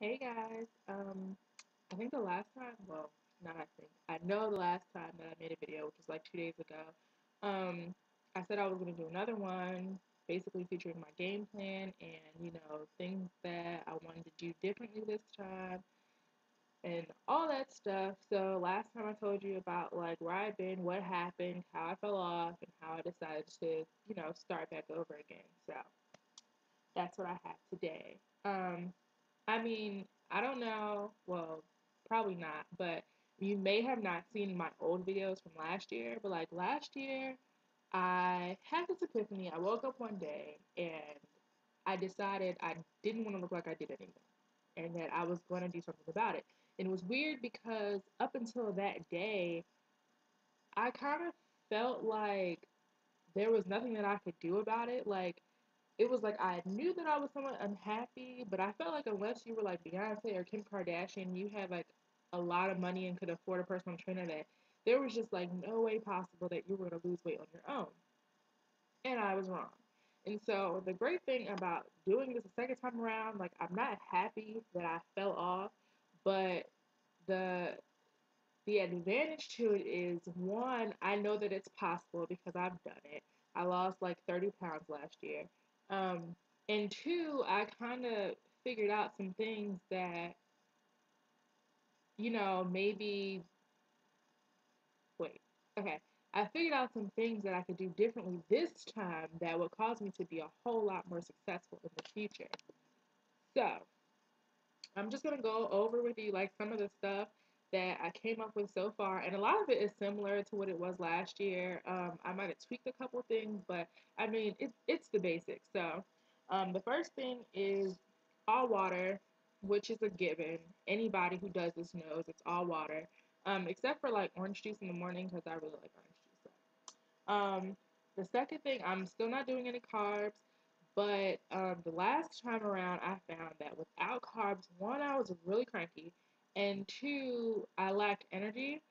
Hey guys, I think the last time, well, not I think, I know the last time that I made a video, which was like 2 days ago, I said I was going to do another one, basically featuring my game plan and, things that I wanted to do differently this time and all that stuff. So last time I told you about like where I've been, what happened, how I fell off, and how I decided to, start back over again. So that's what I have today. I mean, I don't know. Well, probably not, but you may have not seen my old videos from last year. But like last year, I had this epiphany. I woke up one day and I decided I didn't want to look like I did anymore and that I was going to do something about it. And it was weird because up until that day, I kind of felt like there was nothing that I could do about it. Like, it was like I knew that I was somewhat unhappy, but I felt like unless you were like Beyonce or Kim Kardashian, you had like a lot of money and could afford a personal trainer, that there was just like no way possible that you were going to lose weight on your own. And I was wrong. And so the great thing about doing this a second time around, like I'm not happy that I fell off, but the the advantage to it is one, I know that it's possible because I've done it. I lost like 30 pounds last year. Um, and two, I kind of figured out some things that, maybe, wait, okay. I figured out some things that I could do differently this time that would cause me to be a whole lot more successful in the future. So, I'm just gonna go over with you like some of the stuff that I came up with so far, and a lot of it is similar to what it was last year. I might have tweaked a couple things, but I mean it's the basics. So, the first thing is all water, which is a given. Anybody who does this knows it's all water, except for like orange juice in the morning because I really like orange juice. The second thing, I'm still not doing any carbs, but the last time around, I found that without carbs, one, I was really cranky, and two, I lacked energy.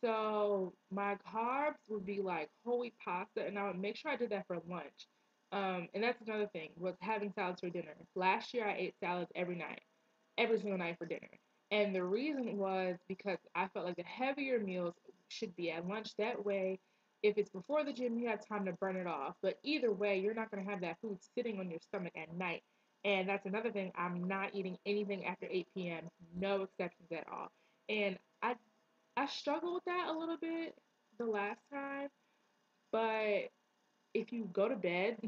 So my carbs would be like whole wheat pasta, and I would make sure I did that for lunch. And that's another thing was having salads for dinner. Last year, I ate salads every night, every single night for dinner. And the reason was because I felt like the heavier meals should be at lunch. That way, if it's before the gym, you have time to burn it off. But either way, you're not going to have that food sitting on your stomach at night. And that's another thing. I'm not eating anything after 8 p.m. No exceptions at all. And I struggled with that a little bit the last time, but if you go to bed,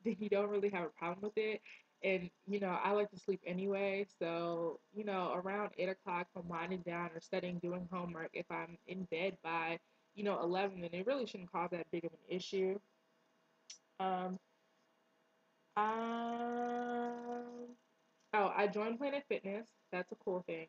then you don't really have a problem with it. And, I like to sleep anyway. So, around 8 o'clock, I'm winding down or studying, doing homework. If I'm in bed by, 11, then it really shouldn't cause that big of an issue. Um, um, oh, I joined Planet Fitness. That's a cool thing.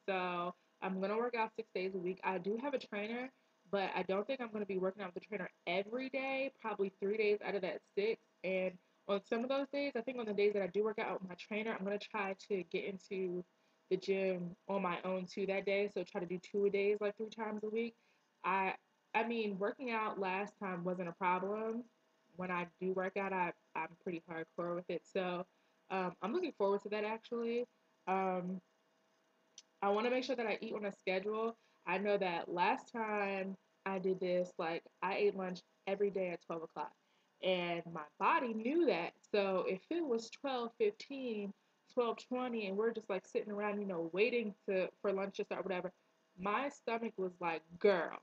So I'm gonna work out 6 days a week. I do have a trainer, but I don't think I'm gonna be working out with the trainer every day. Probably 3 days out of that six. And on some of those days, I think on the days that I do work out with my trainer, I'm gonna try to get into the gym on my own too that day. So try to do 2 days, like 3 times a week. I I mean, working out last time wasn't a problem. When I do work out, I'm pretty hardcore with it. So I'm looking forward to that actually. Um, I want to make sure that I eat on a schedule. I know that last time I did this, like I ate lunch every day at 12 o'clock, and my body knew that. So if it was 12:15, 12:20, and we're just like sitting around, waiting for lunch to start, whatever, my stomach was like, "Girl,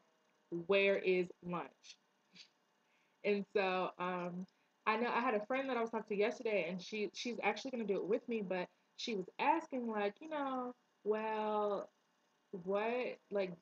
where is lunch?" And so I know I had a friend that I was talking to yesterday, and she's actually going to do it with me, but she was asking like, well, what like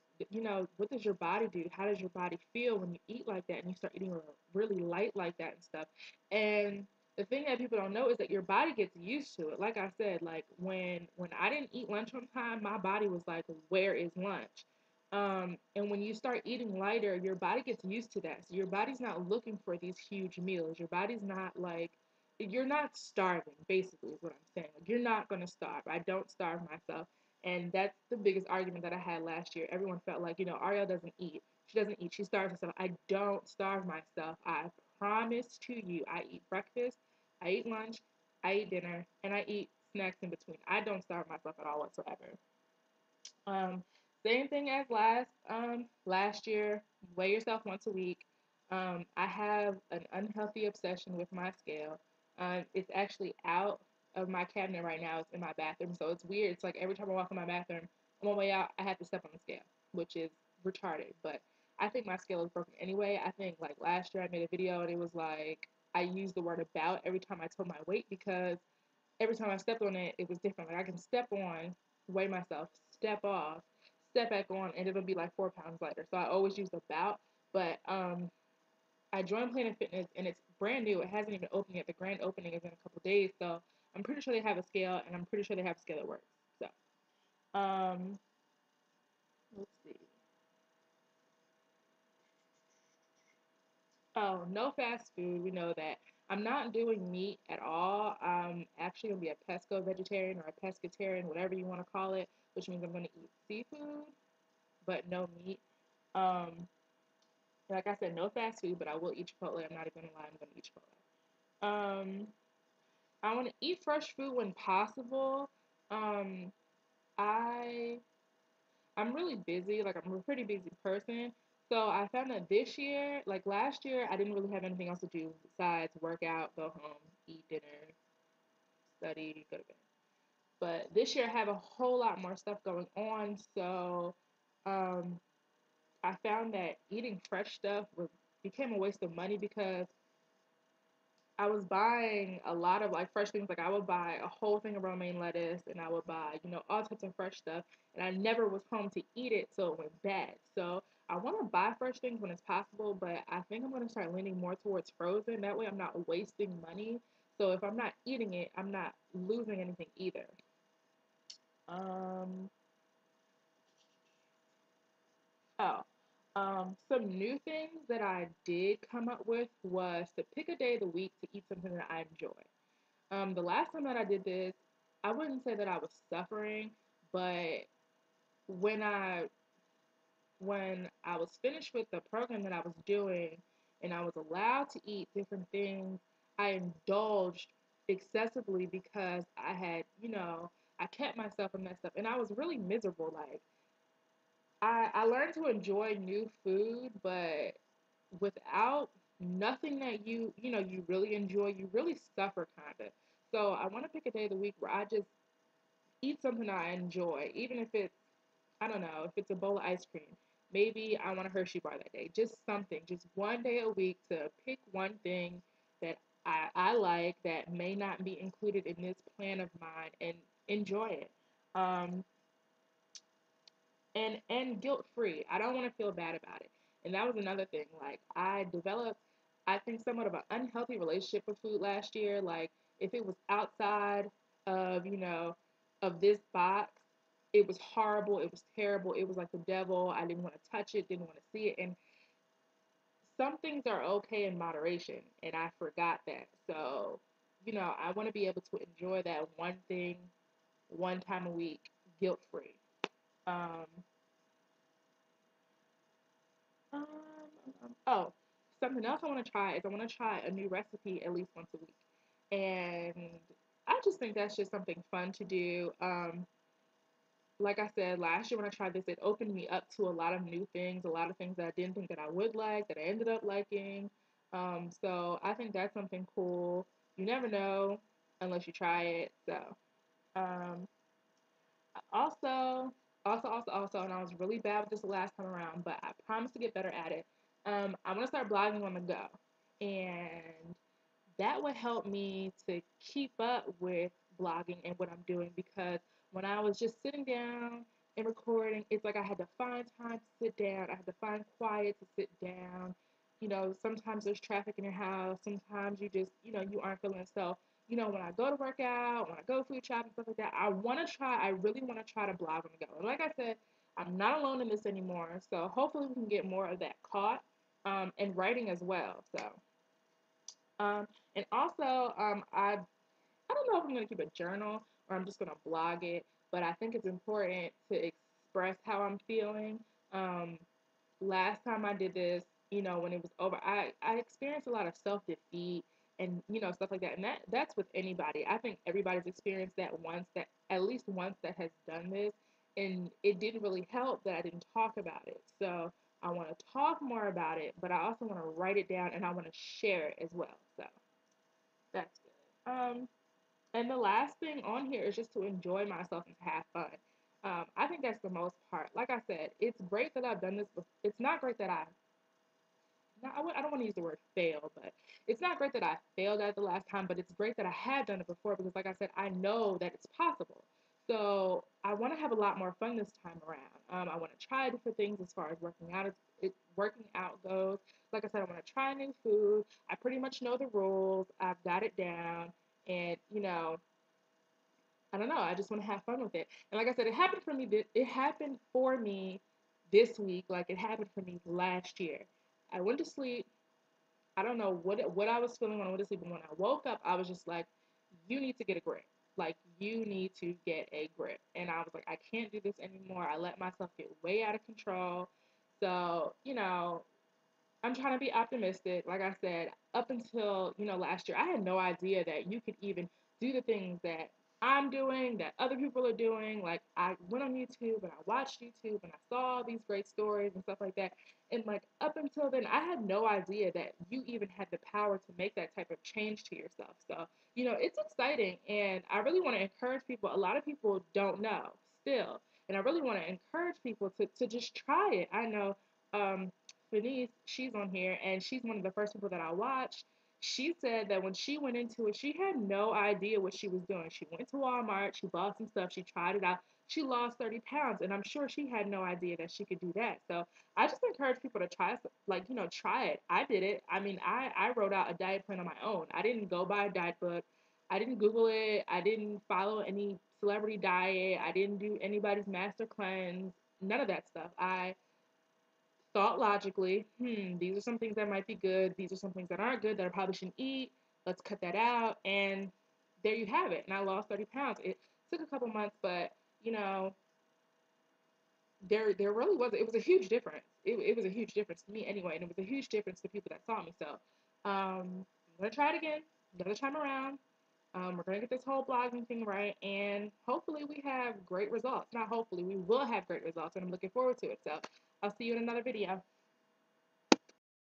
what does your body do? How does your body feel when you eat like that and you start eating really light like that and stuff? And the thing that people don't know is that your body gets used to it. Like I said, like when I didn't eat lunch on time, my body was like, "Where is lunch?" And when you start eating lighter, your body gets used to that. So your body's not looking for these huge meals. Your body's not like you're not starving, basically, is what I'm saying. Like you're not gonna starve. I don't starve myself. And that's the biggest argument that I had last year. Everyone felt like, Ariel doesn't eat. She doesn't eat. She starves herself. I don't starve myself. I promise to you, I eat breakfast, I eat lunch, I eat dinner, and I eat snacks in between. I don't starve myself at all whatsoever. Um, Same thing as last year. Weigh yourself once a week. I have an unhealthy obsession with my scale. It's actually out of my cabinet right now. It's in my bathroom, so it's weird. It's like every time I walk in my bathroom, on my way out, I have to step on the scale, which is retarded. But I think my scale is broken anyway. I think like last year I made a video and it was like I used the word about every time I told my weight because every time I stepped on it, it was different. Like I can step on, weigh myself, step off, step back on, and it'll be like 4 pounds lighter. So I always use about. But I joined Planet Fitness and it's brand new. It hasn't even opened yet. The grand opening is in a couple days, so I'm pretty sure they have a scale, and I'm pretty sure they have a scale that works. So let's see. Oh, no fast food. We know that. I'm not doing meat at all. I'm actually gonna be a pesco vegetarian or a pescatarian, whatever you want to call it, which means I'm gonna eat seafood but no meat. Um, like I said, no fast food, but I will eat Chipotle. I'm not even gonna lie, I'm gonna eat Chipotle. I want to eat fresh food when possible. Um, I I'm really busy. Like I'm a pretty busy person. So I found that this year, like last year, I didn't really have anything else to do besides work out, go home, eat dinner, study, go to bed. But this year I have a whole lot more stuff going on. So um, I found that eating fresh stuff became a waste of money because I was buying a lot of like fresh things. Like I would buy a whole thing of romaine lettuce, and I would buy all types of fresh stuff, and I never was home to eat it, so it went bad. So I want to buy fresh things when it's possible, but I think I'm going to start leaning more towards frozen. That way, I'm not wasting money. So if I'm not eating it, I'm not losing anything either. Um, Oh, some new things that I did come up with was to pick a day of the week to eat something that I enjoy. The last time that I did this, I wouldn't say that I was suffering, but when I when I was finished with the program that I was doing and I was allowed to eat different things, I indulged excessively because I kept myself and messed up and I was really miserable. Like I learned to enjoy new food, but without nothing that you really enjoy, you really suffer kind of. So I want to pick a day of the week where I just eat something I enjoy, even if it's I don't know if it's a bowl of ice cream. Maybe I want a Hershey bar that day. Just something, just one day a week to pick one thing that I like that may not be included in this plan of mine and enjoy it. Um, and guilt free. I don't want to feel bad about it. And that was another thing. Like I developed, I think, somewhat of an unhealthy relationship with food last year. Like if it was outside of of this box, it was horrible. It was terrible. It was like the devil. I didn't want to touch it. Didn't want to see it. And some things are okay in moderation, and I forgot that. So I want to be able to enjoy that one thing, one time a week, guilt free. Um, Um, oh, something else I want to try is I want to try a new recipe at least once a week. And I just think that's just something fun to do. Like I said, last year when I tried this, it opened me up to a lot of new things, a lot of things that I didn't think that I would like, that I ended up liking. So I think that's something cool. You never know unless you try it. So, um, also, and I was really bad with this the last time around, but I promise to get better at it. I want to start blogging on the go, and that would help me to keep up with blogging and what I'm doing because when I was just sitting down and recording, it's like I had to find time to sit down. I had to find quiet to sit down. Sometimes there's traffic in your house. Sometimes you aren't feeling it. So, when I go to work out, when I go food shopping, stuff like that, I really want to try to blog on the go. And like I said, I'm not alone in this anymore. So hopefully we can get more of that caught and writing as well. So, um, and also, I don't know if I'm gonna keep a journal or I'm just gonna blog it, but I think it's important to express how I'm feeling. Um, Last time I did this, when it was over, I experienced a lot of self defeat and stuff like that. And that's with anybody. I think everybody's experienced that once, that at least once, that has done this, and it didn't really help that I didn't talk about it. So I want to talk more about it, but I also want to write it down and I want to share it as well. So that's good. And the last thing on here is just to enjoy myself and to have fun. I think that's the most part. Like I said, it's great that I've done this. It's not great that I don't want to use the word fail, but it's not great that I failed at the last time, but it's great that I have done it before because, like I said, I know that it's possible. So I want to have a lot more fun this time around. I want to try different things as far as working out goes. Like I said, I want to try new food. I pretty much know the rules. I've got it down, and I don't know. I just want to have fun with it. And like I said, it happened for me. It happened for me this week. Like it happened for me last year. I went to sleep. I don't know what I was feeling when I went to sleep, but when I woke up, I was just like, "You need to get a grip. Like you need to get a grip." And I was like, "I can't do this anymore. I let myself get way out of control." So I'm trying to be optimistic. Like I said, up until, last year, I had no idea that you could even do the things that I'm doing, that other people are doing. Like I went on YouTube and I watched YouTube and I saw these great stories and stuff like that. And like up until then, I had no idea that you even had the power to make that type of change to yourself. So, it's exciting and I really want to encourage people. A lot of people don't know still. And I really want to encourage people to just try it. I know Denise, she's on here, and she's one of the first people that I watched. She said that when she went into it, she had no idea what she was doing. She went to Walmart, she bought some stuff, she tried it out. She lost 30 pounds, and I'm sure she had no idea that she could do that. So I just encourage people to try, try it. I did it. I mean, I wrote out a diet plan on my own. I didn't go buy a diet book. I didn't Google it. I didn't follow any celebrity diet. I didn't do anybody's master cleanse. None of that stuff. I thought logically, these are some things that might be good. These are some things that aren't good that I probably shouldn't eat. Let's cut that out. And there you have it. And I lost 30 pounds. It took a couple months, but you know, there really was, it was a huge difference. It was a huge difference to me anyway, and it was a huge difference to people that saw me. So I'm gonna try it again, another time around. We're gonna get this whole blogging thing right, and hopefully we have great results. Not hopefully, we will have great results, and I'm looking forward to it. So I'll see you in another video.